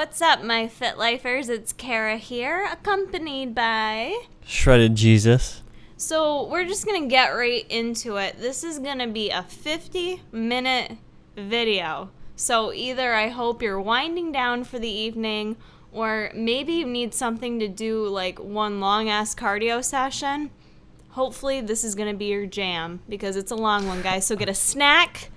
What's up, my Fit Lifers? It's Kara here, accompanied by... Shredded Jesus. So we're just going to get right into it. This is going to be a 50-minute video. So either I hope you're winding down for the evening, or maybe you need something to do like one long-ass cardio session. Hopefully this is going to be your jam, because it's a long one, guys. So get a snack.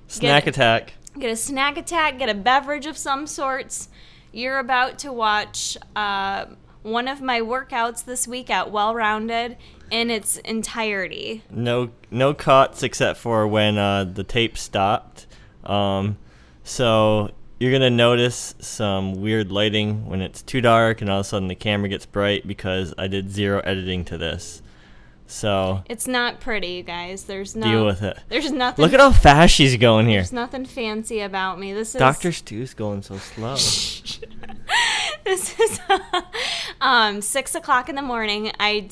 Snack attack. Get a snack attack, get a beverage of some sorts. You're about to watch one of my workouts this week at Well Rounded in its entirety. No cuts except for when the tape stopped. So you're going to notice some weird lighting when it's too dark and all of a sudden the camera gets bright because I did zero editing to this. So it's not pretty, you guys. Deal with it. There's nothing. Look at how fast she's going here. There's nothing fancy about me. This is Dr. Stu's going so slow. This is 6 o'clock in the morning. I've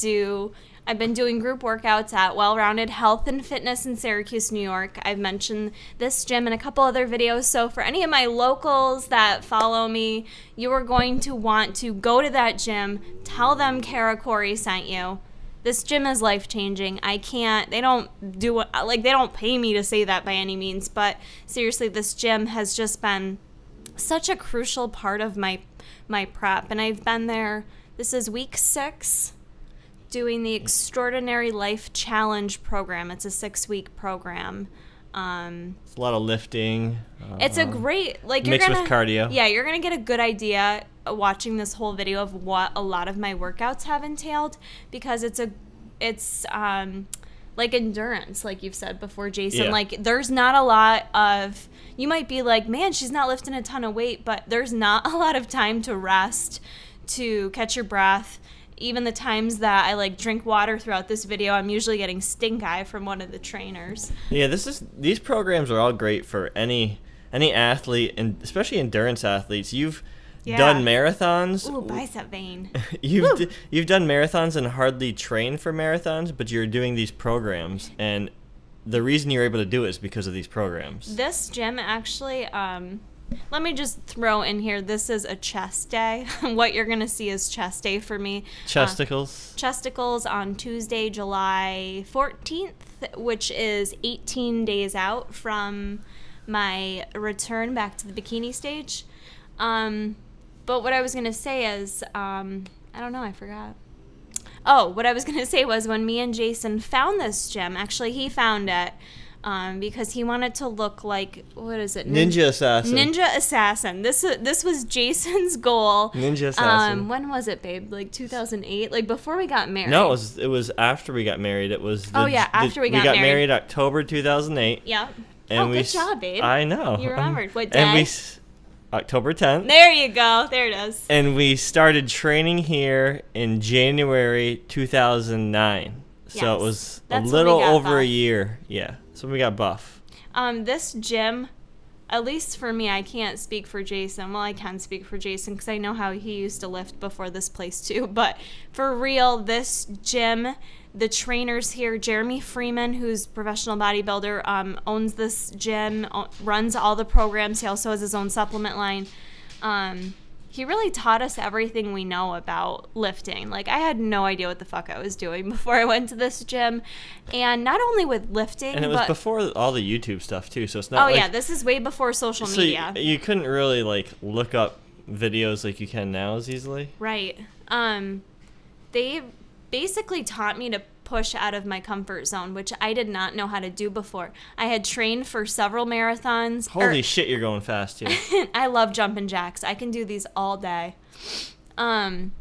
been doing group workouts at Well Rounded Health and Fitness in Syracuse, New York. I've mentioned this gym in a couple other videos. So for any of my locals that follow me, you are going to want to go to that gym. Tell them Kara Corey sent you. This gym is life-changing. They don't pay me to say that by any means, but seriously, this gym has just been such a crucial part of my prep, and I've been there. This is week 6, doing the Extraordinary Life Challenge program. It's a 6-week program. It's a lot of lifting. It's a great, mixed with cardio. Yeah, you're gonna get a good idea watching this whole video of what a lot of my workouts have entailed, because it's like endurance, like you've said before, Jason. Yeah. Like there's not a lot of, you might be like, man, she's not lifting a ton of weight, but there's not a lot of time to rest, to catch your breath. Even the times that I drink water throughout this video, I'm usually getting stink eye from one of the trainers. Yeah, these programs are all great for any athlete, and especially endurance athletes. You've done marathons. Ooh, bicep vein. You've done marathons and hardly trained for marathons, but you're doing these programs, and the reason you're able to do it is because of these programs. This gym actually, let me just throw in here, this is a chest day. What you're going to see is chest day for me. Chesticles. Chesticles on Tuesday, July 14th, which is 18 days out from my return back to the bikini stage. But what I was going to say is, I don't know, I forgot. Oh, what I was going to say was when me and Jason found this gym, actually he found it because he wanted to look like, what is it? Ninja Assassin. Ninja Assassin. This was Jason's goal. Ninja Assassin. When was it, babe? 2008? Before we got married? No, it was after we got married. It was after we got married. We got married October 2008. Yep. And good job, babe. I know. You remembered. What day? October 10th. There you go. There it is. And we started training here in January 2009. Yes. So it was That's a little over buff. a year. Yeah. So we got buff. This gym, at least for me, I can't speak for Jason. Well, I can speak for Jason because I know how he used to lift before this place too. But for real, this gym, the trainers here, Jeremy Freeman, who's a professional bodybuilder, owns this gym, runs all the programs. He also has his own supplement line. He really taught us everything we know about lifting. I had no idea what the fuck I was doing before I went to this gym. And not only with lifting, and it was before all the YouTube stuff too, so it's not this is way before social media. You couldn't really look up videos like you can now as easily. Right. They basically taught me to push out of my comfort zone, which I did not know how to do before. I had trained for several marathons. Holy shit, you're going fast too. I love jumping jacks. I can do these all day. For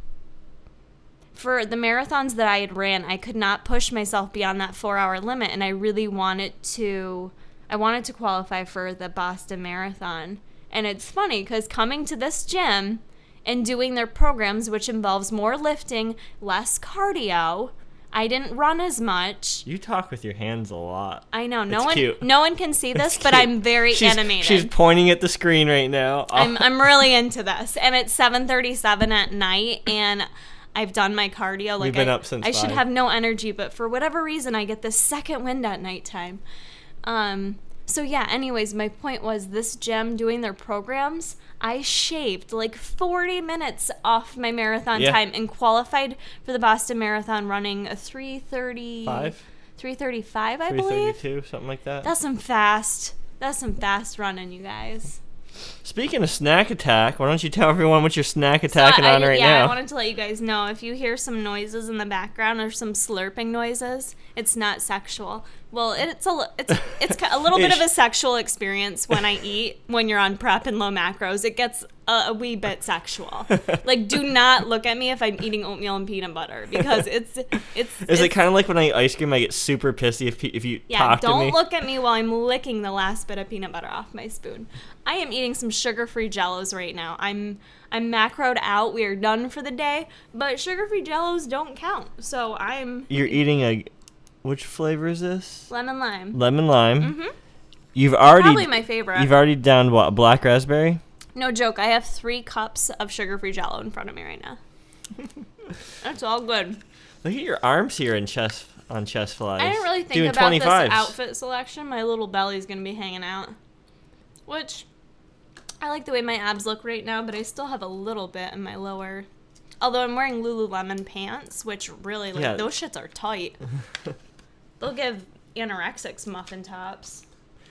the marathons that I had ran, I could not push myself beyond that 4-hour limit, and I really wanted to qualify for the Boston Marathon. And it's funny because coming to this gym and doing their programs, which involves more lifting, less cardio, I didn't run as much. You talk with your hands a lot. I know. Cute. No one can see this, but I'm very animated. She's pointing at the screen right now. I'm really into this. And it's 7:37 at night, and I've done my cardio. We've been up since I should 5. have no energy, but for whatever reason, I get this second wind at nighttime. So yeah, anyways, my point was this gym doing their programs, I shaved like 40 minutes off my marathon time and qualified for the Boston Marathon running a 3:35, I believe. 3:32, something like that. That's some fast running, you guys. Speaking of snack attack, why don't you tell everyone what you're snack attacking on right now? Yeah, I wanted to let you guys know, if you hear some noises in the background or some slurping noises, it's not sexual. Well, it's a little bit of a sexual experience when I eat, when you're on prep and low macros. It gets a wee bit sexual. Like, do not look at me if I'm eating oatmeal and peanut butter, because it's Is it kind of like when I eat ice cream, I get super pissy if you talk to me? Don't look at me while I'm licking the last bit of peanut butter off my spoon. I am eating some sugar-free Jellos right now. I'm macroed out. We are done for the day, but sugar-free Jellos don't count. So You're eating which flavor is this? Lemon lime. Lemon lime. Mm-hmm. You've already Probably my favorite. You've already done what? A black raspberry? No joke. I have 3 cups of sugar-free Jello in front of me right now. That's all good. Look at your arms here on chest flies. I didn't really think Doing about 25s. this outfit selection. My little belly's gonna be hanging out, which I like the way my abs look right now, but I still have a little bit in my lower. Although I'm wearing Lululemon pants, which really, those shits are tight. They'll give anorexics muffin tops.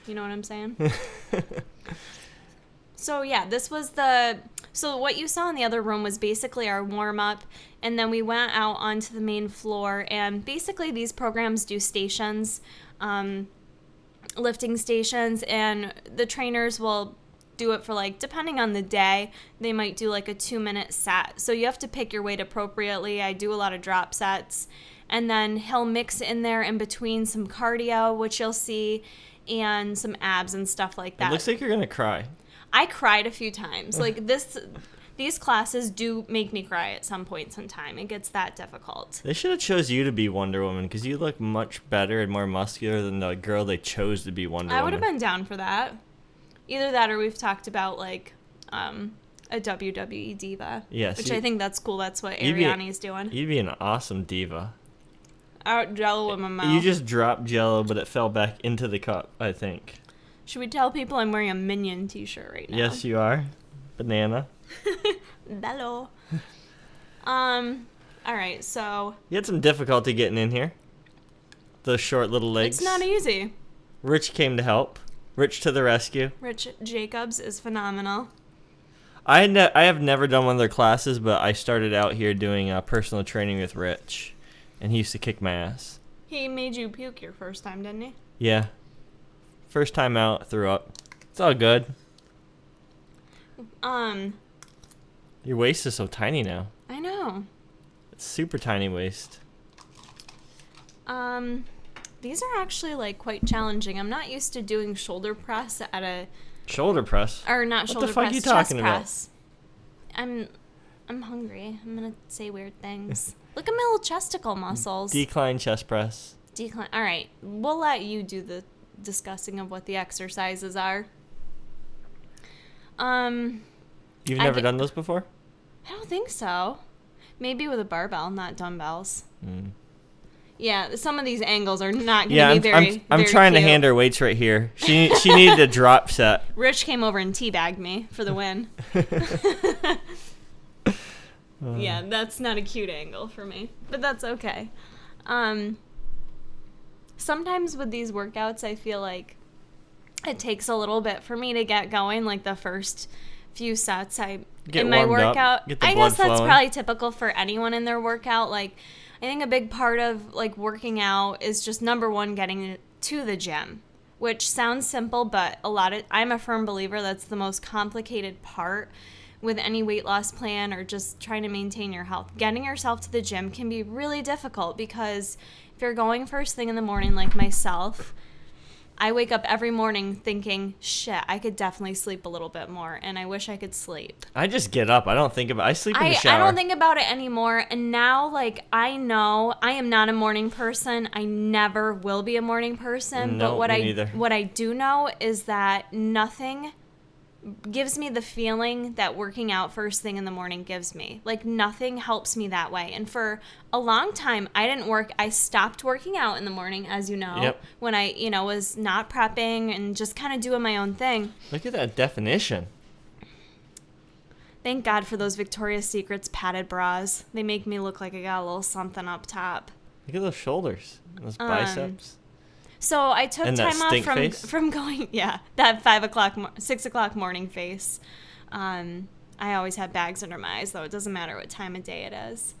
You know what I'm saying? So yeah, so what you saw in the other room was basically our warm-up, and then we went out onto the main floor, and basically these programs do stations, lifting stations, and the trainers will do it for, like, depending on the day, they might do like a 2-minute set. So you have to pick your weight appropriately. I do a lot of drop sets, and then he'll mix in there in between some cardio, which you'll see, and some abs and stuff like that. It looks like you're gonna cry. I cried a few times. Like, these classes do make me cry at some points in time. It gets that difficult. They should have chose you to be Wonder Woman, because you look much better and more muscular than the girl they chose to be Wonder Woman. I would have been down for that. Either that, or we've talked about, like, a WWE diva. Yes. Which I think that's cool. That's what Ariani's doing. You'd be an awesome diva. Out Jello in my mouth. You just dropped Jello, but it fell back into the cup, I think. Should we tell people I'm wearing a Minion t-shirt right now? Yes, you are. Banana. Bello. All right, so... You had some difficulty getting in here. Those short little legs. It's not easy. Rich came to help. Rich to the rescue. Rich Jacobs is phenomenal. I have never done one of their classes, but I started out here doing personal training with Rich, and he used to kick my ass. He made you puke your first time, didn't he? Yeah. First time out, threw up. It's all good. Your waist is so tiny now. I know. It's super tiny waist. These are actually, like, quite challenging. I'm not used to doing shoulder press at a... Shoulder press? Or not shoulder press, what the fuck are you talking about? press. I'm hungry. I'm gonna say weird things. Look at my little chesticle muscles. Decline chest press. Decline. All right. We'll let you do the discussing of what the exercises are. You've never done those before? I don't think so. Maybe with a barbell, not dumbbells. Yeah, some of these angles are not going to be very I'm very trying cute. to hand her weights right here. She needed a drop set. Rich came over and teabagged me for the win. Yeah, that's not a cute angle for me, but that's okay. Sometimes with these workouts, I feel like it takes a little bit for me to get going. Like the first few sets, in my workout, I guess that's probably typical for anyone in their workout. Like, I think a big part of like working out is just number one, getting to the gym, which sounds simple, but I'm a firm believer that's the most complicated part with any weight loss plan or just trying to maintain your health. Getting yourself to the gym can be really difficult because if you're going first thing in the morning like myself, I wake up every morning thinking, shit, I could definitely sleep a little bit more, and I wish I could sleep. I just get up. I don't think about it. I sleep in the shower. I don't think about it anymore, and now, like, I know I am not a morning person. I never will be a morning person. No, but me neither. what I do know is that nothing gives me the feeling that working out first thing in the morning gives me. Like, nothing helps me that way. And for a long time, I stopped working out in the morning, as you know, Yep. when I, was not prepping and just kind of doing my own thing. Look at that definition. Thank God for those Victoria's Secrets padded bras. They make me look like I got a little something up top. Look at those shoulders, those biceps. So I took And that time off stink face? from going, that 6 o'clock morning face. I always have bags under my eyes, though. It doesn't matter what time of day it is.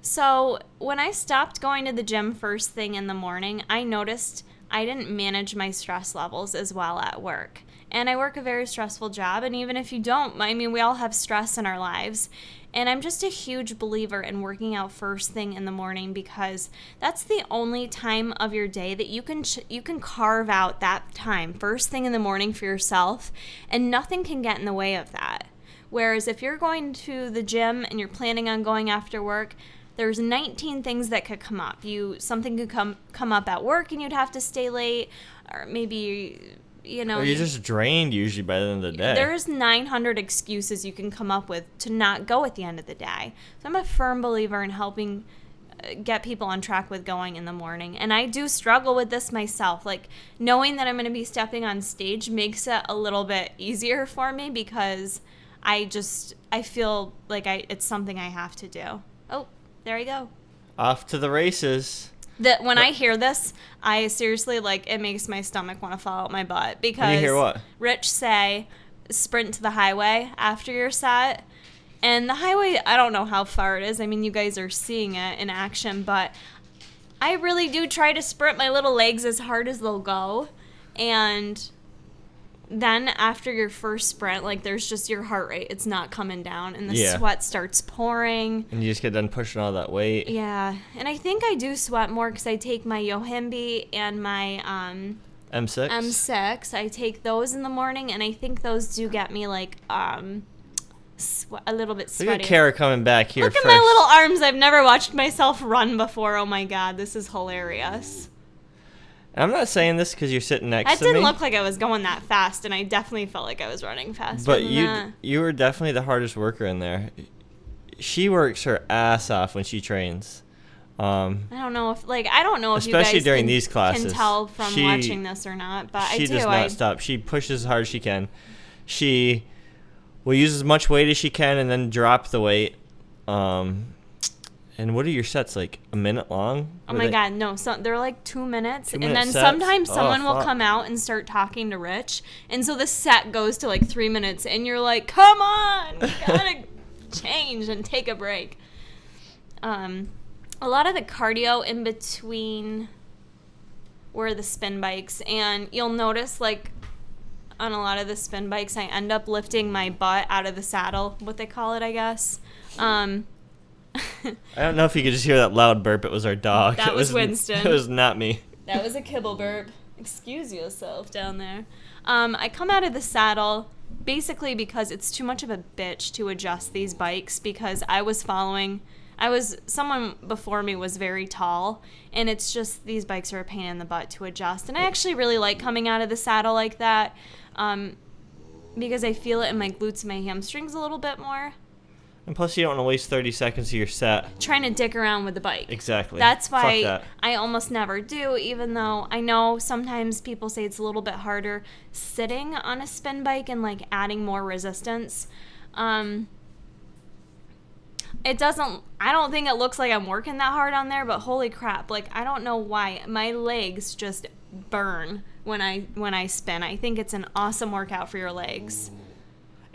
So when I stopped going to the gym first thing in the morning, I noticed I didn't manage my stress levels as well at work. And I work a very stressful job, and even if you don't, we all have stress in our lives. And I'm just a huge believer in working out first thing in the morning, because that's the only time of your day that you can carve out that time, first thing in the morning, for yourself, and nothing can get in the way of that. Whereas if you're going to the gym and you're planning on going after work, there's 19 things that could come up. Something could come up at work and you'd have to stay late, or maybe... Or you're just drained usually by the end of the day. There's 900 excuses you can come up with to not go at the end of the day. So I'm a firm believer in helping get people on track with going in the morning. And I do struggle with this myself. Like, knowing that I'm going to be stepping on stage makes it a little bit easier for me, because I feel like it's something I have to do. Oh, there you go. Off to the races. That when I hear this, I seriously, it makes my stomach want to fall out my butt, because you hear what? Rich say, sprint to the highway after your set. And the highway, I don't know how far it is. You guys are seeing it in action, but I really do try to sprint my little legs as hard as they'll go. And then after your first sprint, there's just your heart rate. It's not coming down, and the sweat starts pouring. And you just get done pushing all that weight. Yeah, and I think I do sweat more because I take my Yohimbe and my M6. M6. I take those in the morning, and I think those do get me a little bit sweaty. Look at Kara coming back here Look first. at my little arms. I've never watched myself run before. Oh my God, this is hilarious. I'm not saying this because you're sitting next That to me. didn't look like I was going that fast, and I definitely felt like I was running faster. But than that. you were definitely the hardest worker in there. She works her ass off when she trains. I don't know if you especially guys during these classes, can tell from watching this or not, but I do. She does not stop. She pushes as hard as she can. She will use as much weight as she can and then drop the weight. And what are your sets, a minute long? Oh my God, no. So they're 2 minutes. 2 and minute then sets? sometimes someone will fuck. come out and start talking to Rich. And so the set goes to 3 minutes. And you're like, come on, you gotta change and take a break. A lot of the cardio in between were the spin bikes. And you'll notice, on a lot of the spin bikes, I end up lifting my butt out of the saddle, what they call it, I guess. I don't know if you could just hear that loud burp. It was our dog. That was Winston. It was not me. That was a kibble burp. Excuse yourself down there. I come out of the saddle basically because it's too much of a bitch to adjust these bikes, because someone before me was very tall, and it's just, these bikes are a pain in the butt to adjust. And I actually really like coming out of the saddle like that, because I feel it in my glutes and my hamstrings a little bit more. And plus, you don't want to waste 30 seconds of your set. Trying to dick around with the bike. Exactly. That's why Fuck that. I almost never do, even though I know sometimes people say it's a little bit harder sitting on a spin bike and adding more resistance. I don't think it looks like I'm working that hard on there, but holy crap, I don't know why my legs just burn when I spin. I think it's an awesome workout for your legs.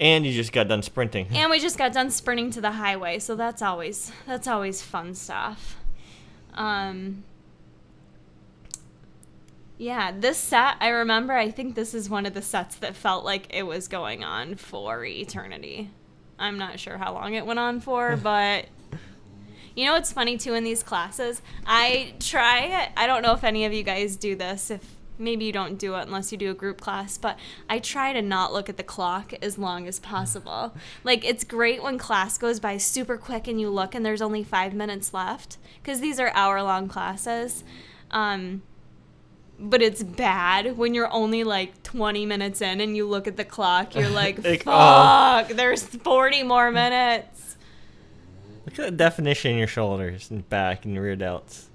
And you just got done sprinting. And we just got done sprinting to the highway, so that's always fun stuff. Yeah, this set, I remember, I think this is one of the sets that felt like it was going on for eternity. I'm not sure how long it went on for, but you know what's funny too in these classes? I don't know if any of you guys do this, if maybe you don't do it unless you do a group class, but I try to not look at the clock as long as possible. It's great when class goes by super quick and you look and there's only 5 minutes left, because these are hour-long classes. but it's bad when you're only like 20 minutes in and you look at the clock. You're like, Like, fuck, there's 40 more minutes. Look at the definition in your shoulders and back and rear delts.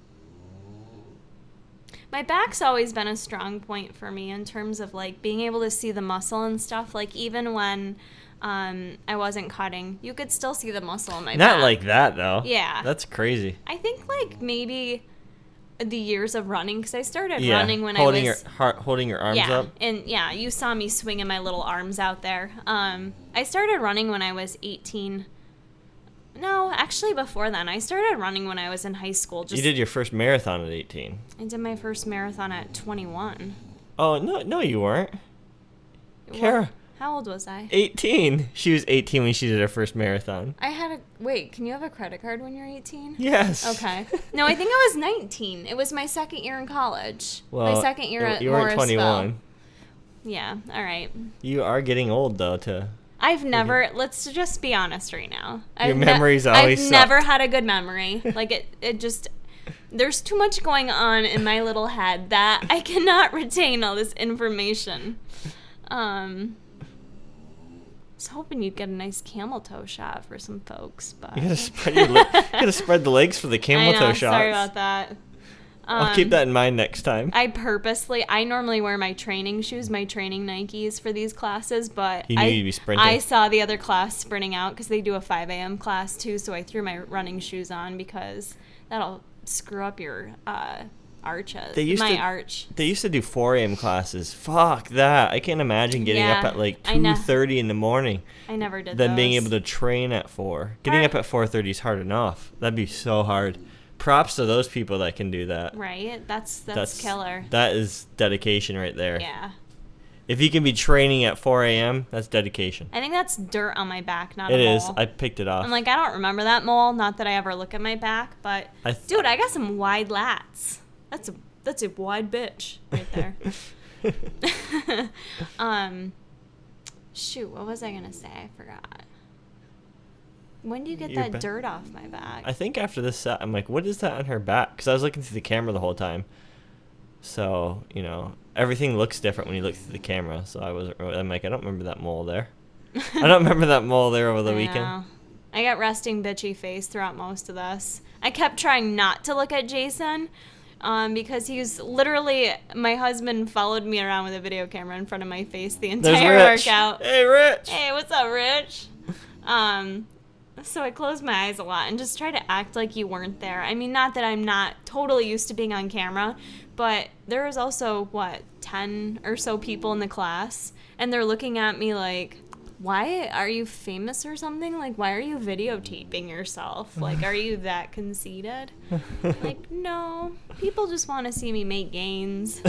My back's always been a strong point for me in terms of like being able to see the muscle and stuff. Like even when I wasn't cutting, you could still see the muscle in my back. Not like that though. Yeah. That's crazy. I think like maybe the years of running, because I started running when holding I was holding your arms up. And yeah, you saw me swinging my little arms out there. I started running when I was 18. No, actually before then. I started running when I was in high school. You did your first marathon at 18. I did my first marathon at 21. Oh, no you weren't. Kara. How old was I? 18. She was 18 when she did her first marathon. Wait, can you have a credit card when you're 18? Yes. Okay. No, I think I was 19. It was my second year in college. Well, my second year at you weren't Morrisville. 21. Yeah, all right. You are getting old though Let's just be honest right now. Your memories always I've sucked. never had a good memory. Like it just, there's too much going on in my little head that I cannot retain all this information. I was hoping you'd get a nice camel toe shot for some folks, but You gotta spread the legs for the camel toe shots. Sorry about that. I'll keep that in mind next time. I normally wear my training shoes, my training Nikes for these classes, but You knew you'd be sprinting. I saw the other class sprinting out because they do a 5 a.m. class too, so I threw my running shoes on because that'll screw up your arches. Arch. They used to do 4 a.m. classes. Fuck that. I can't imagine getting up at like 2:30 in the morning. I never did Then those. being able to train at 4. Getting up at 4:30 is hard enough. That'd be so hard. Props to those people that can do that. Right? That's killer. That is dedication right there. Yeah. If you can be training at 4 a.m., that's dedication. I think that's dirt on my back, not It a mole. is. I picked it off. I'm like, I don't remember that mole. Not that I ever look at my back, but dude, I got some wide lats. That's a wide bitch right there. Shoot, what was I gonna say? I forgot. When do you get that dirt off my back? I think after this set, I'm like, what is that on her back? Because I was looking through the camera the whole time. So, everything looks different when you look through the camera. So I'm like, I don't remember that mole there. I don't remember that mole there over the weekend. Know. I got resting bitchy face throughout most of this. I kept trying not to look at Jason because he's literally, my husband followed me around with a video camera in front of my face the entire workout. Hey, Rich. Hey, what's up, Rich? So I closed my eyes a lot and just try to act like you weren't there. I mean, not that I'm not totally used to being on camera, but there was also, 10 or so people in the class, and they're looking at me like, why are you famous or something? Like, why are you videotaping yourself? Like, are you that conceited? Like, no. People just want to see me make gains.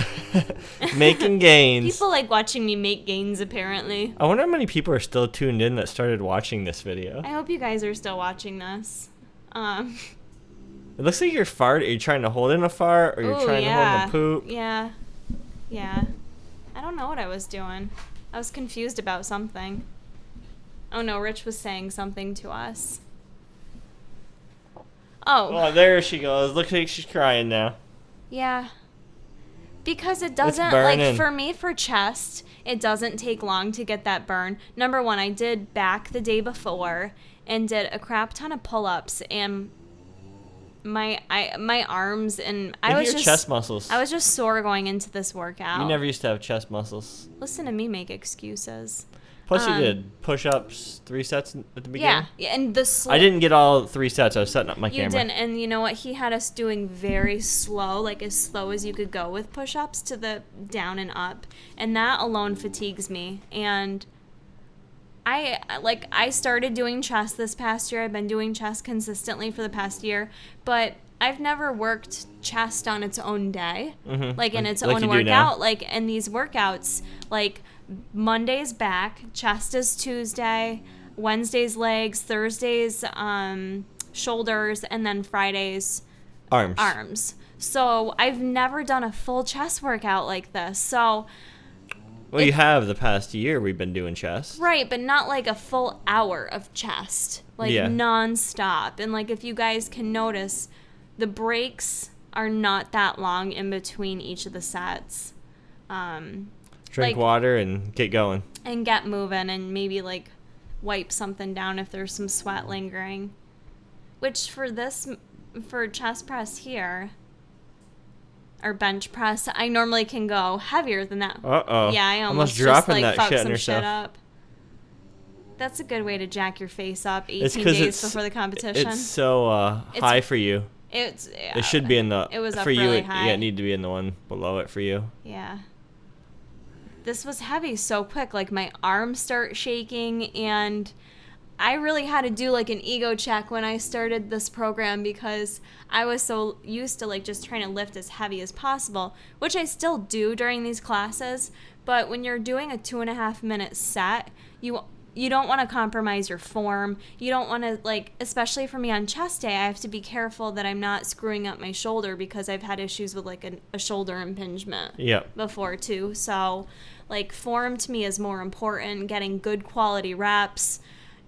Making gains. People like watching me make gains, apparently. I wonder how many people are still tuned in that started watching this video. I hope you guys are still watching this. It looks like you're fart. Are you trying to hold in a fart, or you're trying to hold in a poop? Yeah. I don't know what I was doing. I was confused about something. Oh no, Rich was saying something to us. Oh, there she goes. Looks like she's crying now. Yeah. Because it doesn't, like, for me, for chest, it doesn't take long to get that burn. Number one, I did back the day before and did a crap ton of pull-ups, and my arms and chest muscles. I was just sore going into this workout. You never used to have chest muscles. Listen to me make excuses. Plus, you did push-ups 3 sets at the beginning. Yeah, and I didn't get all 3 sets. I was setting up my camera. You didn't, and you know what? He had us doing very slow, like as slow as you could go with push-ups to the down and up, and that alone fatigues me. And I started doing chest this past year. I've been doing chest consistently for the past year, but I've never worked chest on its own day, like in its own workout. Like in these workouts, like Monday's back, chest is Tuesday, Wednesday's legs, Thursday's shoulders, and then Friday's arms. So I've never done a full chest workout like this. So you have the past year we've been doing chest. Right, but not like a full hour of chest, like nonstop. And like if you guys can notice, the breaks are not that long in between each of the sets. Drink water and get going. And get moving and maybe like wipe something down if there's some sweat lingering. Which for chest press here, or bench press, I normally can go heavier than that. Uh-oh. Yeah, I almost dropping just like that fuck shit on some yourself. shit up. That's a good way to jack your face up 18 days before the competition. It's so high for you. It should be in the. It was up for you. really high. It need to be in the one below it for you. Yeah. This was heavy so quick. Like my arms start shaking, and I really had to do like an ego check when I started this program because I was so used to like just trying to lift as heavy as possible, which I still do during these classes. But when you're doing a 2.5 minute set, you don't want to compromise your form. You don't want to, like, especially for me on chest day, I have to be careful that I'm not screwing up my shoulder because I've had issues with, like, a shoulder impingement before, too. So, like, form to me is more important, getting good quality reps.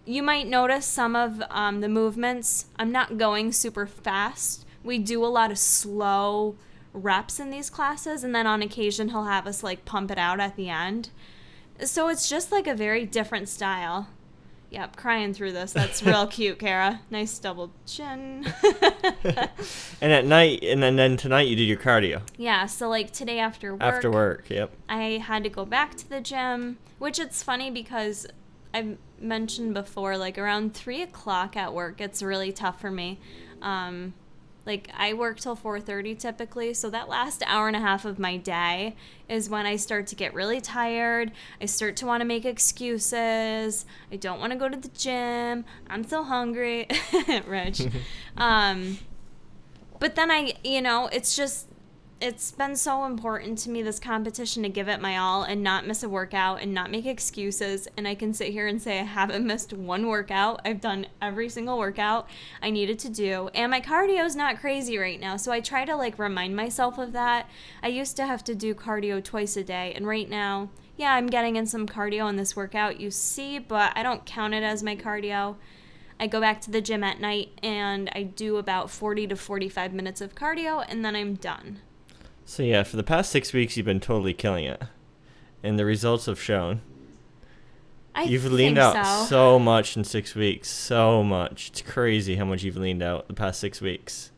You might notice some of the movements. I'm not going super fast. We do a lot of slow reps in these classes, and then on occasion he'll have us, like, pump it out at the end. So it's just like a very different style. Yep, crying through this. That's real cute, Kara. Nice double chin. And at night, and then tonight you did your cardio. Yeah, so like today after work. After work, yep. I had to go back to the gym, which it's funny because I've mentioned before, like around 3 o'clock at work, it's really tough for me. Like I work till 4:30 typically, so that last hour and a half of my day is when I start to get really tired. I start to want to make excuses. I don't want to go to the gym. I'm so hungry. Rich. But then it's been so important to me, this competition, to give it my all and not miss a workout and not make excuses. And I can sit here and say I haven't missed one workout. I've done every single workout I needed to do. And my cardio is not crazy right now. So I try to like remind myself of that. I used to have to do cardio twice a day. And right now, yeah, I'm getting in some cardio in this workout you see, but I don't count it as my cardio. I go back to the gym at night and I do about 40 to 45 minutes of cardio and then I'm done. So yeah, for the past 6 weeks, you've been totally killing it, and the results have shown. You've leaned out so much in 6 weeks, so much. It's crazy how much you've leaned out the past 6 weeks.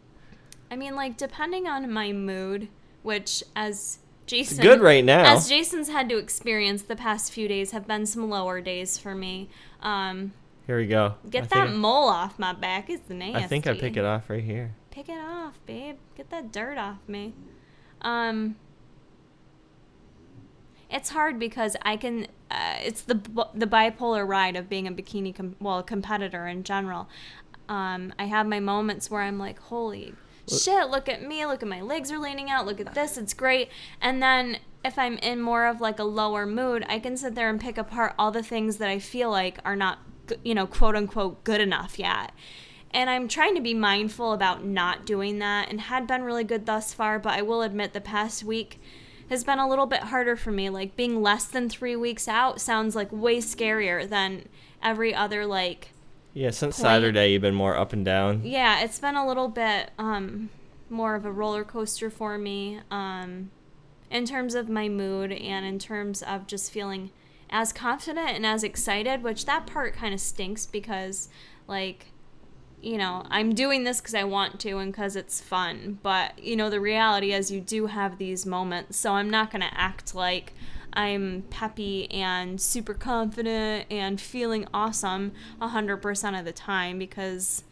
I mean, like, depending on my mood, which as Jason... It's good right now. As Jason's had to experience, the past few days have been some lower days for me. Here we go. Get that mole off my back. It's nasty. I think I pick it off right here. Pick it off, babe. Get that dirt off me. It's hard because I can, it's the bipolar ride of being a bikini, competitor in general. I have my moments where I'm like, holy shit, look at me, look at my legs are leaning out, look at this, it's great. And then if I'm in more of like a lower mood, I can sit there and pick apart all the things that I feel like are not, quote unquote, good enough yet. And I'm trying to be mindful about not doing that, and had been really good thus far, but I will admit the past week has been a little bit harder for me. Like, being less than 3 weeks out sounds like way scarier than every other, like... Yeah, since Saturday you've been more up and down. Yeah, it's been a little bit more of a roller coaster for me in terms of my mood and in terms of just feeling as confident and as excited, which that part kind of stinks because, like... I'm doing this because I want to and because it's fun. But, the reality is you do have these moments. So I'm not going to act like I'm peppy and super confident and feeling awesome 100% of the time because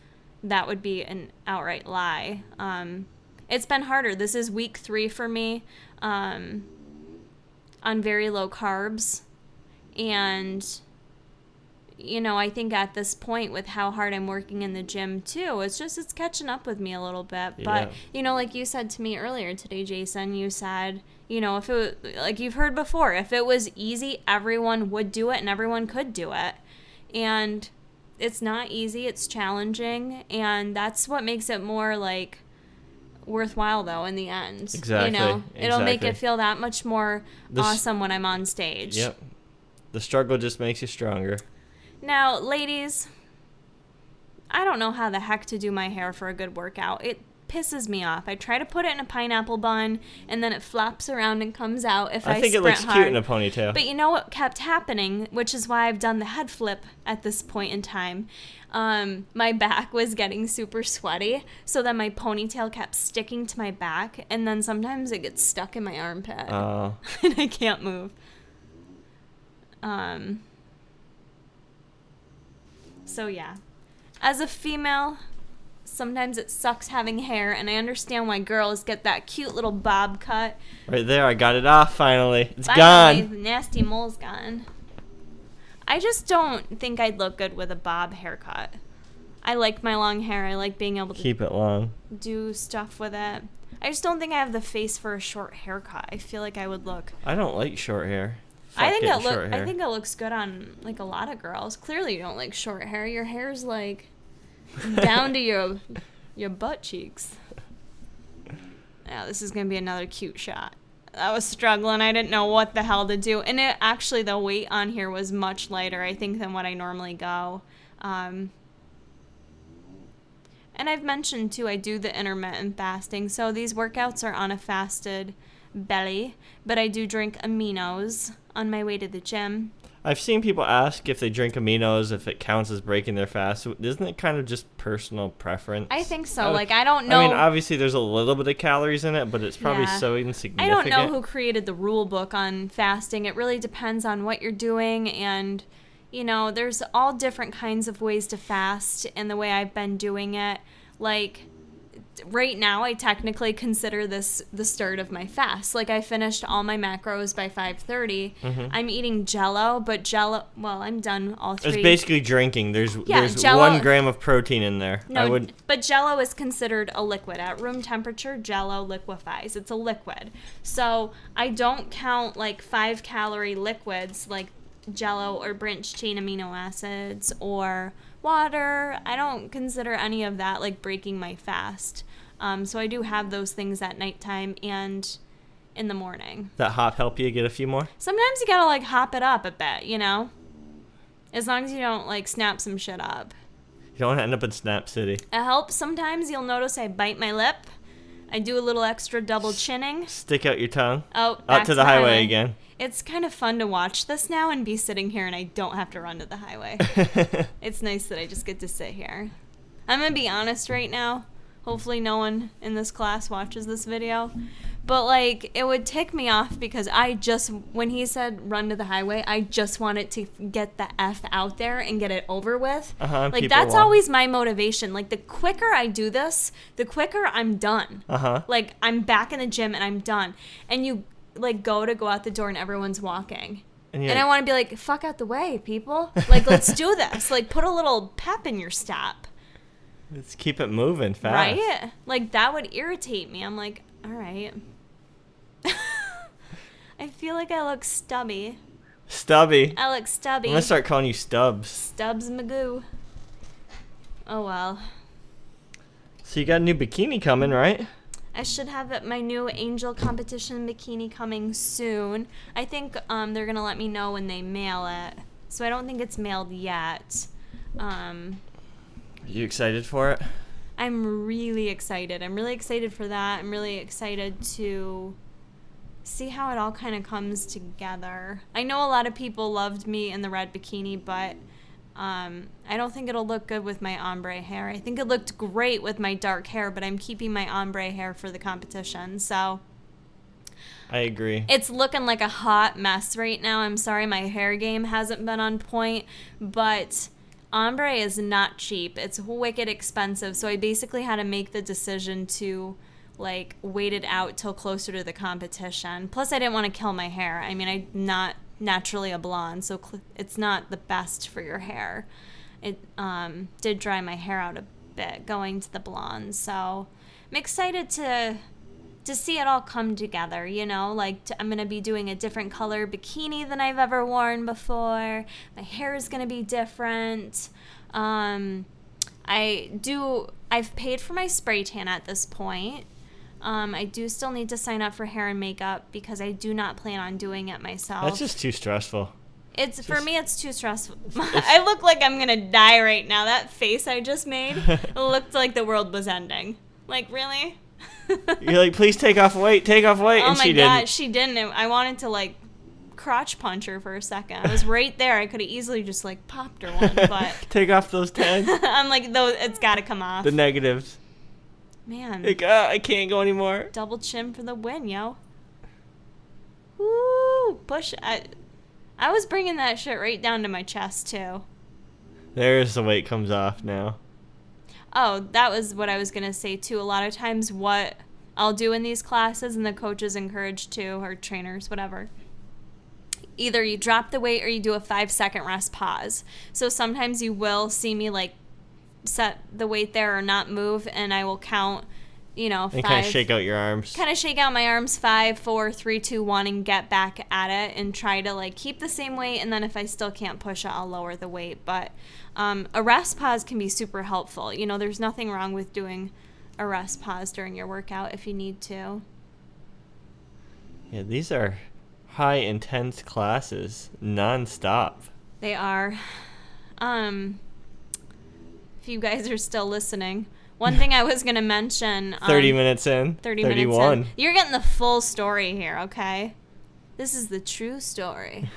that would be an outright lie. It's been harder. This is week 3 for me on very low carbs. And... I think at this point with how hard I'm working in the gym too, it's catching up with me a little bit. But, like you said to me earlier today, Jason, you said, if it, like you've heard before, if it was easy, everyone would do it and everyone could do it. And it's not easy. It's challenging. And that's what makes it more like worthwhile though in the end. Exactly. It'll make it feel that much more awesome when I'm on stage. Yep. The struggle just makes you stronger. Now, ladies, I don't know how the heck to do my hair for a good workout. pisses me off. I try to put it in a pineapple bun, and then it flops around and comes out if I think it sprint looks hard. cute in a ponytail. But you know what kept happening, which is why I've done the head flip at this point in time. My back was getting super sweaty, so then my ponytail kept sticking to my back, and then sometimes it gets stuck in my armpit, Oh. and I can't move. So yeah, as a female, sometimes it sucks having hair, and I understand why girls get that cute little bob cut. Right there, I got it off finally. It's Finally, gone. the nasty mole's gone. I just don't think I'd look good with a bob haircut. I like my long hair. I like being able to Keep it long. do stuff with it. I just don't think I have the face for a short haircut. I feel like I would look. I don't like short hair. I Fuck think getting short hair. I think it looks good on like a lot of girls. Clearly, you don't like short hair. Your hair's like down to your butt cheeks. Now this is gonna be another cute shot. I was struggling. I didn't know what the hell to do, and it actually the weight on here was much lighter, I think, than what I normally go. And I've mentioned too, I do the intermittent fasting, so these workouts are on a fasted belly, but I do drink aminos on my way to the gym. I've seen people ask if they drink aminos, if it counts as breaking their fast. Isn't it kind of just personal preference? I think so. Like, I don't know. I mean, obviously there's a little bit of calories in it, but it's probably Yeah. so insignificant. I don't know who created the rule book on fasting. It really depends on what you're doing, and you know, there's all different kinds of ways to fast, and the way I've been doing it, like right now I technically consider this the start of my fast. Like, I finished all my macros by 5:30. I'm eating Jello, but well, I'm done all three. It's basically drinking. There's Jell-O. 1 gram of protein in there. No, but Jello is considered a liquid. At room temperature, Jello liquefies. It's a liquid. So I don't count like 5-calorie liquids like Jello or branched chain amino acids or water. I don't consider any of that like breaking my fast. So I do have those things at nighttime and in the morning. That hop help you get a few more? Sometimes you gotta like hop it up a bit, you know? As long as you don't like snap some shit up. You don't want to end up in Snap City. It helps sometimes. You'll notice I bite my lip. I do a little extra double chinning. Stick out your tongue. Oh, out to the highway again. It's kind of fun to watch this now and be sitting here and I don't have to run to the highway. It's nice that I just get to sit here. I'm going to be honest right now. Hopefully no one in this class watches this video. But, like, it would tick me off because when he said run to the highway, I just wanted to get the F out there and get it over with. Like, that's always my motivation. Like, the quicker I do this, the quicker I'm done. Like, I'm back in the gym and I'm done. And you, like, go out the door and everyone's walking. And I want to be like, fuck out the way, people. Like, let's do this. Like, put a little pep in your step. Let's keep it moving fast. Right? Like, that would irritate me. I'm like, all right. I feel like I look stubby. Stubby. I look stubby. I'm going to start calling you Stubbs. Stubbs Magoo. Oh, well. So you got a new bikini coming, right? I should have my new Angel competition bikini coming soon. I think they're going to let me know when they mail it. So I don't think it's mailed yet. Are you excited for it? I'm really excited. I'm really excited for that. I'm really excited to see how it all kind of comes together. I know a lot of people loved me in the red bikini, but I don't think it'll look good with my ombre hair. I think it looked great with my dark hair, but I'm keeping my ombre hair for the competition. So I agree. it's looking like a hot mess right now. I'm sorry my hair game hasn't been on point, but ombre is not cheap. It's wicked expensive. So I basically had to make the decision to like wait it out till closer to the competition. Plus I didn't want to kill my hair. I mean, I'm not naturally a blonde, so it's not the best for your hair. It did dry my hair out a bit going to the blonde. So I'm excited to see it all come together, you know, like I'm going to be doing a different color bikini than I've ever worn before. My hair is going to be different. I've paid for my spray tan at this point. I do still need to sign up for hair and makeup because I do not plan on doing it myself. That's just too stressful. For me, it's too stressful. I look like I'm going to die right now. That face I just made looked like the world was ending. Like, really? You're like, please take off weight, Oh and my she God, didn't. she didn't. I wanted to, like, crotch punch her for a second. I was right there. I could have easily just, like, popped her one, but Take off those 10. I'm like, though, it's got to come off. The negatives. Man, Like, I can't go anymore. double chin for the win, yo. Woo! Push. I was bringing that shit right down to my chest, too. There's the weight comes off now. Oh, that was what I was going to say, too. A lot of times what I'll do in these classes, and the coaches encourage too, or trainers, whatever. Either you drop the weight or you do a 5-second rest pause. So sometimes you will see me, like, set the weight there or not move, and I will count, you know, 5. And kind of shake out your arms. Kind of shake out my arms, 5, 4, 3, 2, 1, and get back at it and try to, like, keep the same weight. And then if I still can't push it, I'll lower the weight. But a rest pause can be super helpful. You know, there's nothing wrong with doing a rest pause during your workout if you need to. Yeah, these are high intense classes, non-stop. They are. If you guys are still listening, one thing I was going to mention. 30 minutes in. 31. Minutes in. You're getting the full story here, okay? This is the true story.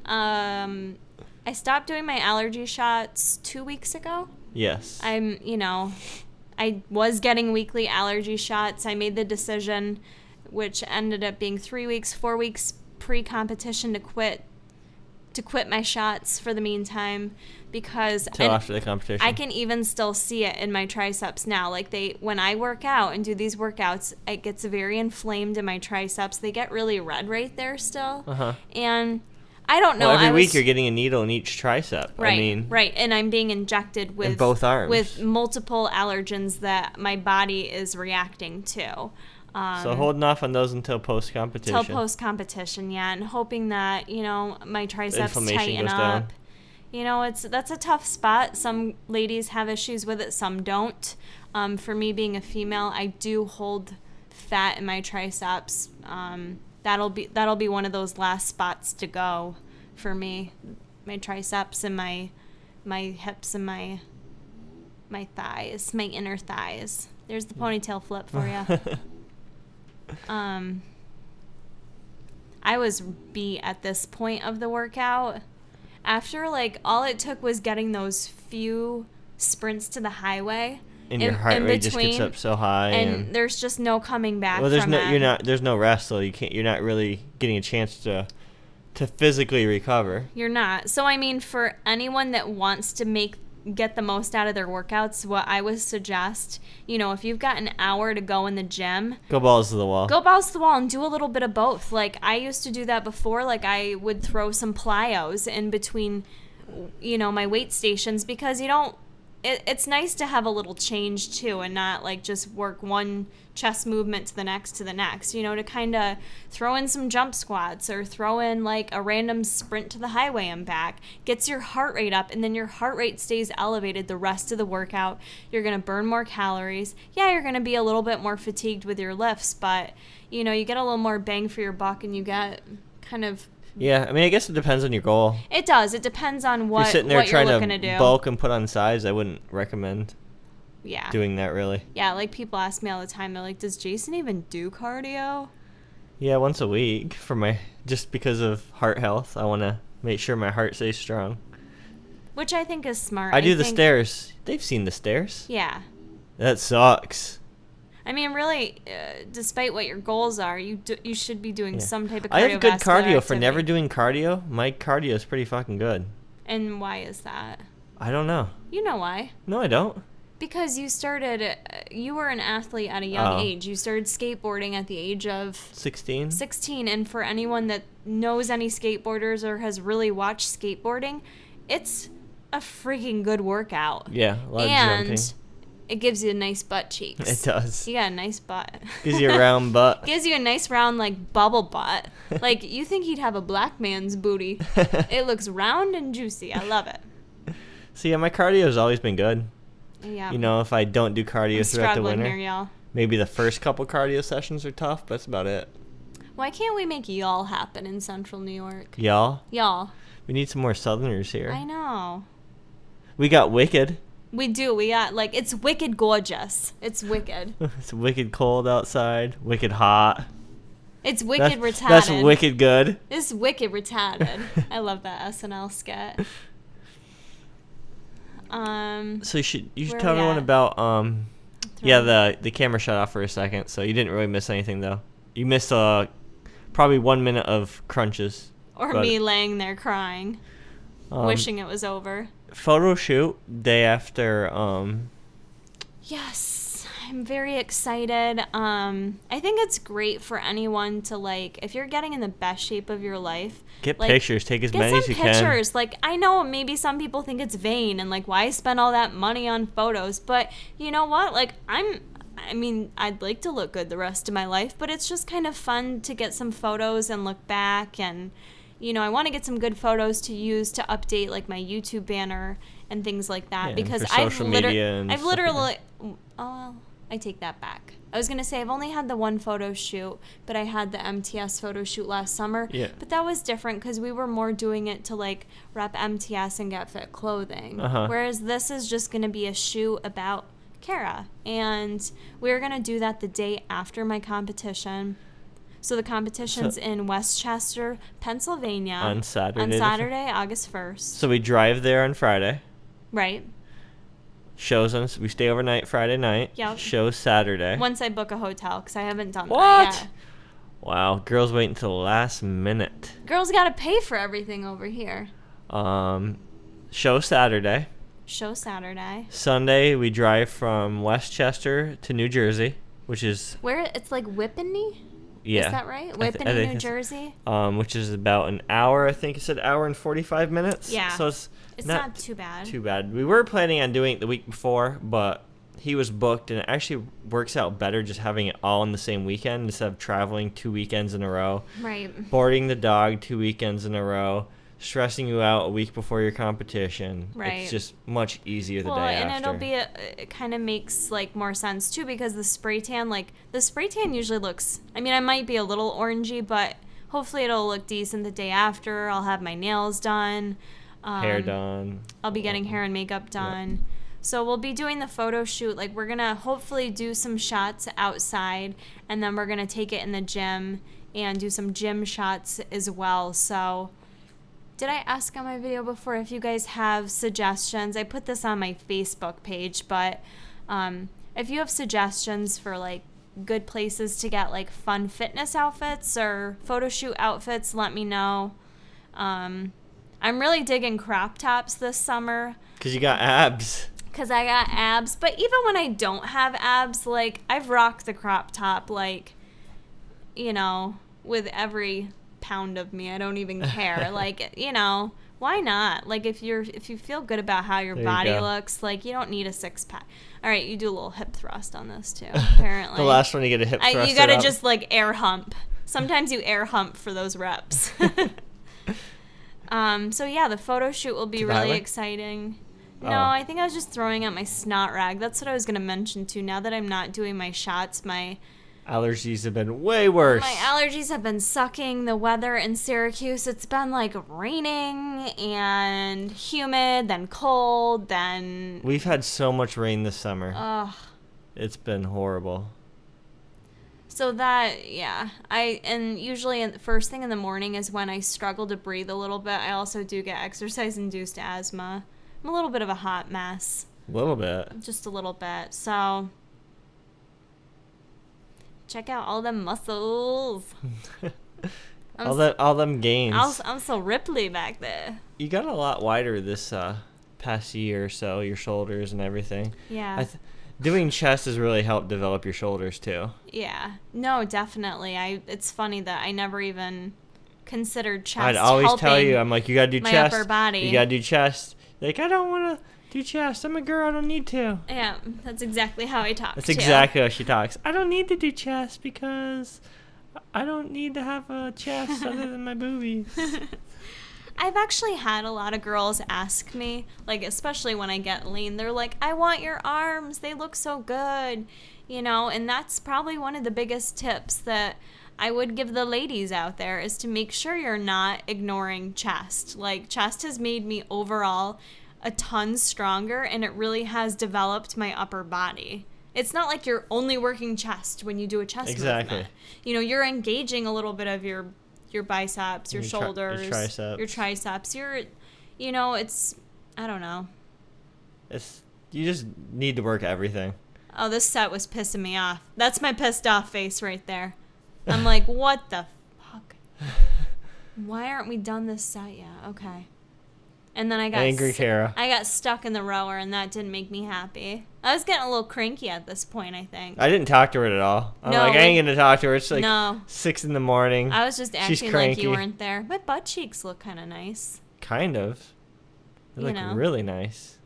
I stopped doing my allergy shots 2 weeks ago. Yes. I was getting weekly allergy shots. I made the decision, which ended up being 3 weeks, 4 weeks pre-competition to quit my shots for the meantime, because Till after the competition. I can even still see it in my triceps now. Like, when I work out and do these workouts, it gets very inflamed in my triceps. They get really red right there still. Uh-huh. And I don't know. Well, every week you're getting a needle in each tricep. Right, right. And I'm being injected with in both arms with multiple allergens that my body is reacting to. So holding off on those until post-competition. Until post-competition, yeah, and hoping that, you know, my triceps tighten goes up. down. You know, that's a tough spot. Some ladies have issues with it, some don't. For me, being a female, I do hold fat in my triceps. That'll be one of those last spots to go for me. My triceps and my hips and my thighs, my inner thighs. There's the ponytail flip for you. I was beat at this point of the workout. After, like, all it took was getting those few sprints to the highway. And your heart rate just gets up so high, and there's just no coming back. Well, from it. There's no rest, so you're not really getting a chance to physically recover. You're not. So I mean, for anyone that wants to get the most out of their workouts, what I would suggest, you know, if you've got an hour to go in the gym, go balls to the wall. Go balls to the wall and do a little bit of both. Like, I used to do that before. Like, I would throw some plyos in between, you know, my weight stations, because it's nice to have a little change too, and not like just work one chest movement to the next, you know, to kind of throw in some jump squats or throw in like a random sprint to the highway and back. Gets your heart rate up, and then your heart rate stays elevated the rest of the workout. You're going to burn more calories. Yeah, you're going to be a little bit more fatigued with your lifts, but, you know, you get a little more bang for your buck, and you get kind of... Yeah, I mean, I guess it depends on your goal. It does. It depends on what you're sitting there trying looking to do. Bulk and put on size. I wouldn't recommend doing that, really. Yeah, like, people ask me all the time, they're like, does Jason even do cardio? Yeah, once a week just because of heart health. I want to make sure my heart stays strong. Which I think is smart. I do the stairs. They've seen the stairs. Yeah. That sucks. I mean, really, despite what your goals are, you should be doing some type of cardiovascular I have good cardio activity. for never doing cardio. My cardio is pretty fucking good. And why is that? I don't know. You know why? No, I don't. Because you were an athlete at a young age. You started skateboarding at the age of 16. And for anyone that knows any skateboarders or has really watched skateboarding, it's a freaking good workout. Yeah, a lot of jumping. It gives you nice butt cheeks. It does. You got a nice butt. Gives you a round butt. Gives you a nice round, like, bubble butt. Like, you think he'd have a black man's booty. It looks round and juicy. I love it. So, yeah, my cardio has always been good. Yeah. You know, if I don't do cardio throughout the winter, here, y'all. Maybe the first couple cardio sessions are tough, but that's about it. Why can't we make y'all happen in Central New York? Y'all? Y'all. We need some more Southerners here. I know. We got Wicked. We do. We got, like, it's wicked gorgeous. It's wicked. It's wicked cold outside. Wicked hot. It's wicked retarded. That's wicked good. It's wicked retarded. I love that SNL skit. So you should where tell we everyone at? about the camera shut off for a second, so you didn't really miss anything though. You missed probably 1 minute of crunches. Or me laying there crying, wishing it was over. Photo shoot day after. Yes, I'm very excited. I think it's great for anyone to, like, if you're getting in the best shape of your life, Get like, pictures. Take as many as you get can. some pictures. Like, I know maybe some people think it's vain and, like, why spend all that money on photos? But you know what? Like, I'd like to look good the rest of my life, but it's just kind of fun to get some photos and look back. And, you know, I want to get some good photos to use to update, like, my YouTube banner and things like that. Yeah, because for social media and I've stuff like literally, oh, I take that back. I was going to say I've only had the one photo shoot, but I had the MTS photo shoot last summer. Yeah. But that was different because we were more doing it to, like, rep MTS and get fit clothing. Whereas this is just going to be a shoot about Kara. And we're going to do that the day after my competition. So the competition's in Westchester, Pennsylvania. On Saturday. On Saturday, August 1st. So we drive there on Friday. Right. Shows on. We stay overnight Friday night. Yep. Shows Saturday. Once I book a hotel, because I haven't done What? that yet. Wow, girls wait until the last minute. Girls got to pay for everything over here. Show Saturday. Show Saturday. Sunday, we drive from Westchester to New Jersey, which is... Where? It's like Whippany? Yeah. Is that right? I Whippany, think New Jersey? which is about an hour, I think it said hour and 45 minutes. Yeah. So it's not too bad. Too bad. We were planning on doing it the week before, but he was booked, and it actually works out better just having it all in the same weekend instead of traveling 2 weekends in a row. Right. Boarding the dog 2 weekends in a row. Stressing you out a week before your competition. Right. It's just much easier the day and after. it kind of makes, like, more sense too, because the spray tan usually looks, I mean, I might be a little orangey, but hopefully it'll look decent the day after. I'll have my nails done. Hair done. I'll be getting hair and makeup done. Yeah. So we'll be doing the photo shoot. Like, we're going to hopefully do some shots outside, and then we're going to take it in the gym and do some gym shots as well. So... Did I ask on my video before if you guys have suggestions? I put this on my Facebook page, but if you have suggestions for, like, good places to get, like, fun fitness outfits or photo shoot outfits, let me know. I'm really digging crop tops this summer. Because you got abs. Because I got abs. But even when I don't have abs, like, I've rocked the crop top, like, you know, with every... pound of me. I don't even care. Like, you know, why not? Like, if you feel good about how your body looks, like, you don't need a six-pack. All right, you do a little hip thrust on this too, apparently. The last one you get a hip thrust. You gotta just, like, air hump. Sometimes you air hump for those reps. So yeah, the photo shoot will be really exciting. No, I think I was just throwing out my snot rag. That's what I was gonna mention too. Now that I'm not doing my shots, my allergies have been way worse. My allergies have been sucking. The weather in Syracuse, it's been, like, raining and humid, then cold, then... We've had so much rain this summer. Ugh. It's been horrible. So that, yeah. And usually first thing in the morning is when I struggle to breathe a little bit. I also do get exercise-induced asthma. I'm a little bit of a hot mess. A little bit. Just a little bit. So... check out all them muscles. all them gains. I'm so Ripley back there. You got a lot wider this past year or so, your shoulders and everything. Yeah. Doing chest has really helped develop your shoulders too. Yeah. No, definitely. It's funny that I never even considered chest. I'd always tell you, I'm like, you gotta do my chest. upper body. You gotta do chest. Like, I don't want to do chest. I'm a girl. I don't need to. Yeah, that's exactly how I talk. That's exactly how she talks. I don't need to do chest because I don't need to have a chest other than my boobies. I've actually had a lot of girls ask me, like, especially when I get lean, they're like, I want your arms. They look so good, you know, and that's probably one of the biggest tips that I would give the ladies out there is to make sure you're not ignoring chest. Like, chest has made me overall a ton stronger, and it really has developed my upper body. It's not like you're only working chest when you do a chest movement. You know, you're engaging a little bit of your biceps, your shoulders, your triceps. You know, it's, I don't know. You just need to work everything. Oh, this set was pissing me off. That's my pissed off face right there. I'm like, what the fuck? Why aren't we done this set yet? Okay. And then I got Angry Kara. I got stuck in the rower, and that didn't make me happy. I was getting a little cranky at this point, I think. I didn't talk to her at all. I'm like, I ain't going to talk to her. It's like no. 6 in the morning. I was just acting like you weren't there. My butt cheeks look kind of nice. Kind of. They look really nice.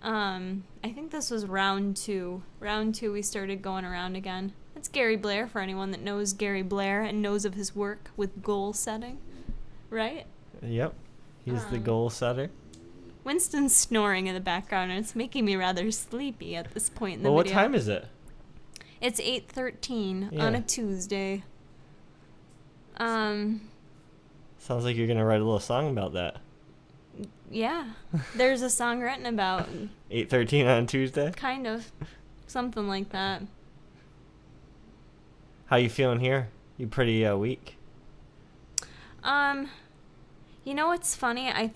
I think this was round 2. Round 2, we started going around again. That's Gary Blair, for anyone that knows Gary Blair and knows of his work with goal setting. Right? Yep. He's the goal setter. Winston's snoring in the background, and it's making me rather sleepy at this point in the video. Well, what time is it? It's 8:13 on a Tuesday. Sounds like you're going to write a little song about that. Yeah. There's a song written about 8:13 on Tuesday? Kind of. Something like that. How you feeling here? You pretty weak? You know what's funny? I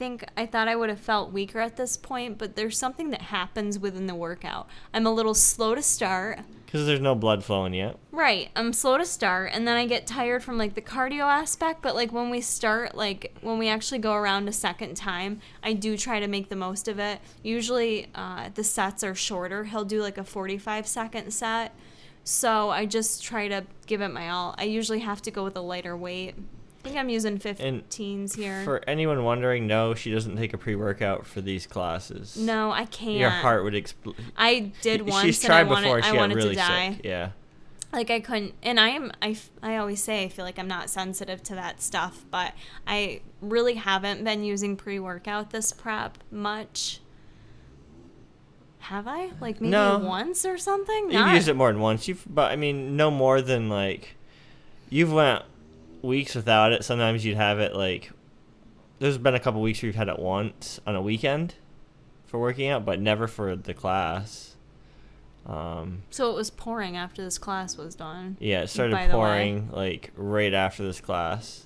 thought I would have felt weaker at this point, but there's something that happens within the workout. I'm a little slow to start. Because there's no blood flowing yet. Right. I'm slow to start, and then I get tired from, like, the cardio aspect, but, like, when we start, like, when we actually go around a second time, I do try to make the most of it. Usually, the sets are shorter. He'll do, like, a 45-second set, so I just try to give it my all. I usually have to go with a lighter weight. I think I'm using 15s here. For anyone wondering, no, she doesn't take a pre-workout for these classes. No, I can't. Your heart would explode. I did once, She's tried and before. She got really to die. sick. Yeah. Like, I couldn't, and I always say I feel like I'm not sensitive to that stuff, but I really haven't been using pre-workout this prep much. Have I? Like, maybe once or something? You've used it more than once. But I mean, no more than, like, you've went weeks without it. Sometimes you'd have it, like, there's been a couple weeks where you've had it once on a weekend for working out, but never for the class. So it was pouring after this class was done. Yeah, it started pouring, like, right after this class.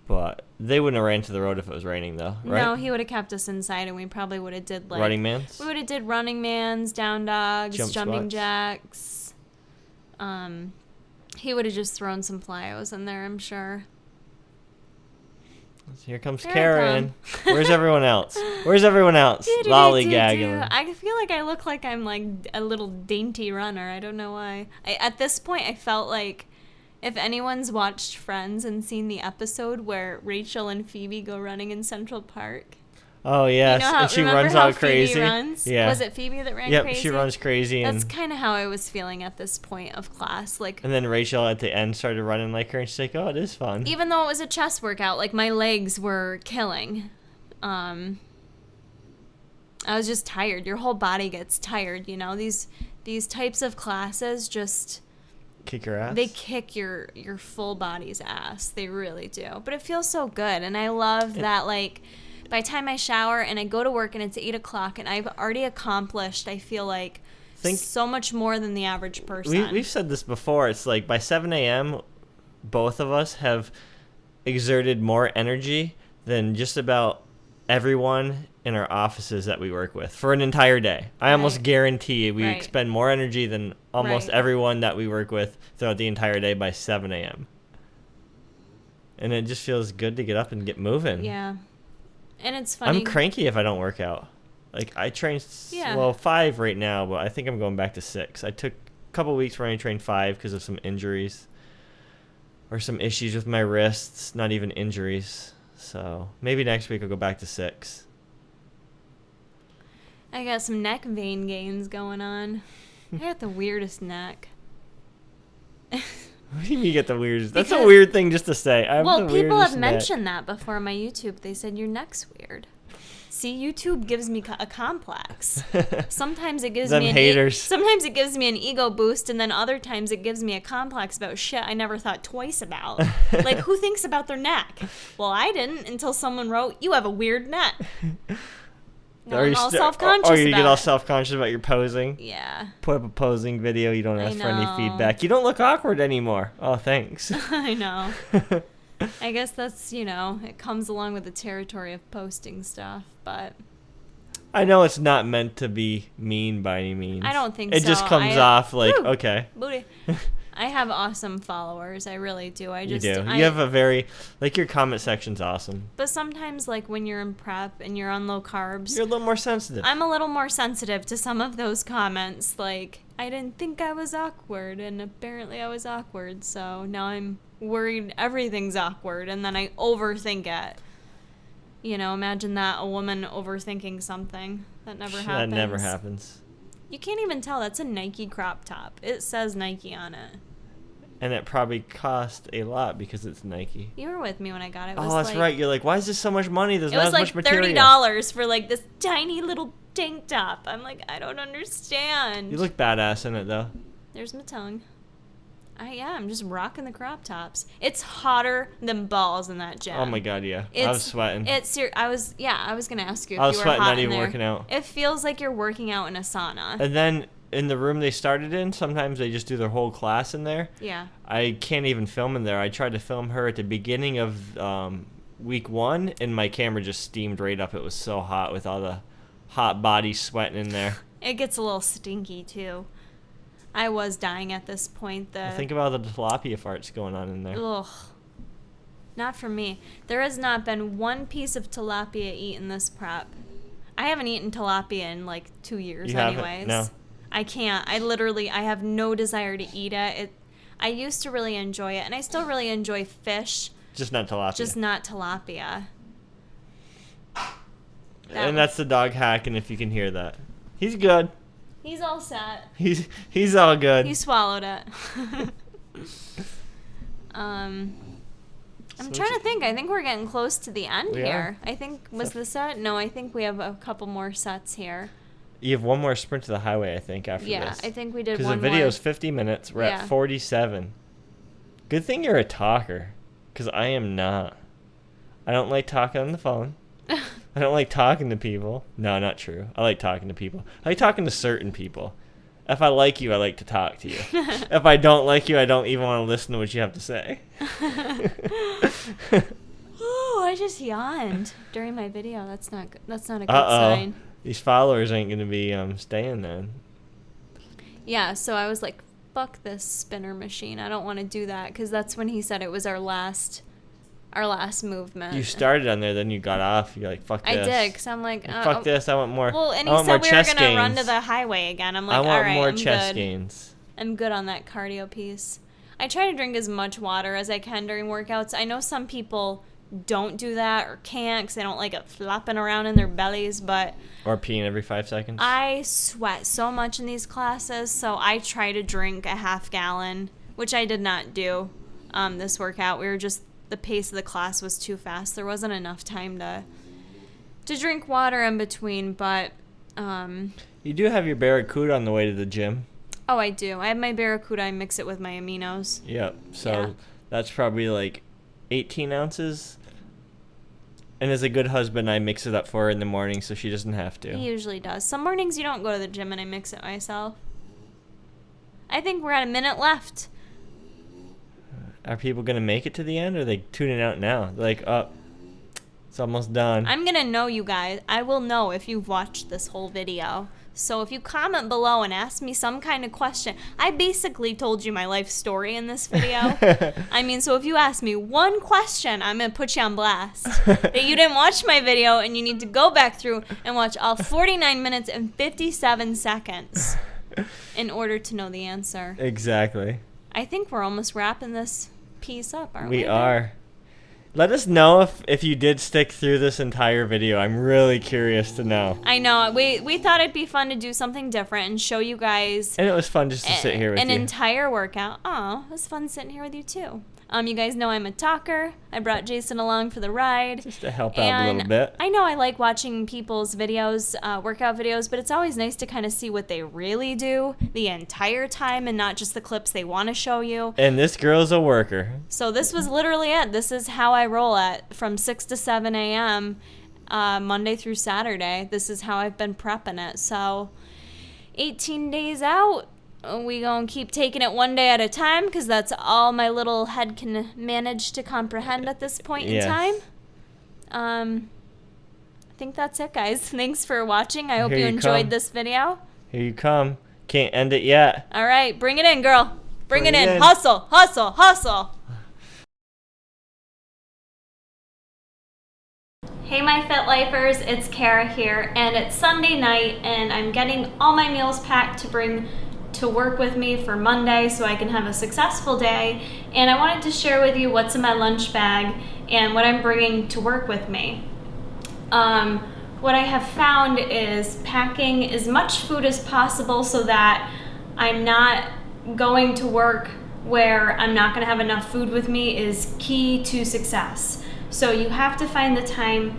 But they wouldn't have ran to the road if it was raining, though, right? No, he would have kept us inside, and we probably would have did, like... Running mans? We would have did running mans, down dogs, jumping jacks. He would have just thrown some plyos in there, I'm sure. Here comes Karen. Where's everyone else? Where's everyone else? Lollygagging. I feel like I look like I'm like a little dainty runner. I don't know why. At this point, I felt like if anyone's watched Friends and seen the episode where Rachel and Phoebe go running in Central Park. Oh, yes. You know and she runs all crazy. Phoebe runs? Yeah. Was it Phoebe that ran crazy? Yep, she runs crazy. That's kind of how I was feeling at this point of class. Like, and then Rachel at the end started running like her, and she's like, oh, it is fun. Even though it was a chest workout, like, my legs were killing. I was just tired. Your whole body gets tired, you know? These types of classes just... Kick your ass? They kick your full body's ass. They really do. But it feels so good, and I love that, like... By the time I shower and I go to work and it's 8 o'clock and I've already accomplished, I feel like, so much more than the average person. We've said this before. It's like by 7 a.m., both of us have exerted more energy than just about everyone in our offices that we work with for an entire day. I almost guarantee we expend more energy than almost everyone that we work with throughout the entire day by 7 a.m. And it just feels good to get up and get moving. Yeah. And it's funny. I'm cranky if I don't work out. Like, I train, 5 right now, but I think I'm going back to 6. I took a couple weeks where I trained 5 because of some injuries or some issues with my wrists, not even injuries. So maybe next week I'll go back to 6. I got some neck vein gains going on. I got the weirdest neck. What do you mean you get the weirdest? That's a weird thing just to say. Well, people have mentioned that before on my YouTube. They said, your neck's weird. See, YouTube gives me a complex. Sometimes it gives Them me haters. sometimes it gives me an ego boost, and then other times it gives me a complex about shit I never thought twice about. Like, who thinks about their neck? Well, I didn't until someone wrote, "You have a weird neck." Now I'm all self-conscious Or you get about all it. self-conscious about your posing. Yeah. Put up a posing video. You don't I ask for any know. feedback. You don't look awkward anymore. Oh, thanks. I know. I guess that's, it comes along with the territory of posting stuff, but I know it's not meant to be mean by any means. I don't think it so. just comes off like, Woo! okay. Booty. I have awesome followers. I really do. You do. You have a very, like, your comment section's awesome. But sometimes, like, when you're in prep and you're on low carbs, You're a little more sensitive. I'm a little more sensitive to some of those comments. Like, I didn't think I was awkward, and apparently I was awkward. So now I'm worried everything's awkward, and then I overthink it. Imagine that, a woman overthinking something. That never happens. That never happens. You can't even tell. That's a Nike crop top. It says Nike on it. And it probably cost a lot because it's Nike. You were with me when I got it. It Oh, was that's like, right. You're like, why is this so much money? There's It not was as like much material. $30 for like this tiny little tank top. I'm like, I don't understand. You look badass in it, though. There's my tongue. I'm just rocking the crop tops. It's hotter than balls in that gym. Oh my god, yeah. I was sweating. I was gonna ask you if I was you were sweating, hot not in even there. working out. It feels like you're working out in a sauna. And then in the room they started in, sometimes they just do their whole class in there. Yeah. I can't even film in there. I tried to film her at the beginning of week 1, and my camera just steamed right up. It was so hot with all the hot bodies sweating in there. It gets a little stinky too. I was dying at this point. Think about all the tilapia farts going on in there. Ugh. Not for me. There has not been one piece of tilapia eaten this prep. I haven't eaten tilapia in like 2 years You haven't? anyways. No. I can't. I have no desire to eat it. I used to really enjoy it, and I still really enjoy fish, Just not tilapia. just not tilapia. And that's the dog hacking, if you can hear that. He's good. He's all set. He's all good. He swallowed it. I'm trying to think. I think we're getting close to the end We here. are. I think, was the set? No, I think we have a couple more sets here. You have one more sprint to the highway, I think, after Yeah, this. I think we did Because one the more. video's 50 minutes. We're Yeah. at 47. Good thing you're a talker, because I am not. I don't like talking on the phone. I don't like talking to people. No, not true. I like talking to people. I like talking to certain people. If I like you, I like to talk to you. If I don't like you, I don't even want to listen to what you have to say. Oh, I just yawned during my video. That's not good. That's not a good Uh-oh. sign. These followers ain't going to be staying then. Yeah, so I was like, fuck this spinner machine. I don't want to do that, because that's when he said it was our last movement. You started on there, then you got off. You're like, fuck this. I did, because I'm like, Fuck this. I want more. Well, and I he want more said we were chest going to run gains. to the highway again. I'm like, I all want right, more I'm chest good. gains. I'm good on that cardio piece. I try to drink as much water as I can during workouts. I know some people don't do that or can't because they don't like it flopping around in their bellies, but Or peeing every 5 seconds. I sweat so much in these classes, so I try to drink a half gallon, which I did not do this workout. The pace of the class was too fast. There wasn't enough time to drink water in between, but You do have your Barracuda on the way to the gym. oh, I do. I have my Barracuda. I mix it with my aminos. Yep. So Yeah. that's probably like 18 ounces. And as a good husband, I mix it up for her in the morning so she doesn't have to. He usually does. Some mornings you don't go to the gym and I mix it myself. I think we're at a minute left. Are people going to make it to the end, or are they tuning out now? They're like, oh, it's almost done. I'm going to know you guys. I will know if you've watched this whole video. So if you comment below and ask me some kind of question, I basically told you my life story in this video. I mean, so if you ask me one question, I'm going to put you on blast. That you didn't watch my video and you need to go back through and watch all 49 minutes and 57 seconds in order to know the answer. Exactly. I think we're almost wrapping this piece up, aren't we? We are. Let us know if you did stick through this entire video. I'm really curious to know. I know. We thought it'd be fun to do something different and show you guys And it was fun just to sit here with an you. entire workout. Oh, it was fun sitting here with you too. You guys know I'm a talker. I brought Jason along for the ride. Just to help out a little bit. I know I like watching people's videos, workout videos, but it's always nice to kind of see what they really do the entire time and not just the clips they want to show you. And this girl's a worker. So this was literally it. This is how I roll from 6 to 7 a.m. Monday through Saturday. This is how I've been prepping it. So 18 days out. We gonna keep taking it one day at a time because that's all my little head can manage to comprehend at this point in time. I think that's it, guys. Thanks for watching. I hope you enjoyed this video. Here you come. Can't end it yet. All right, bring it in, girl. Bring it in. Hustle, hustle, hustle. Hey my Fit Lifers, it's Kara here, and it's Sunday night and I'm getting all my meals packed to bring to work with me for Monday so I can have a successful day. And I wanted to share with you what's in my lunch bag and what I'm bringing to work with me. What I have found is packing as much food as possible so that I'm not going to work where I'm not going to have enough food with me is key to success. So you have to find the time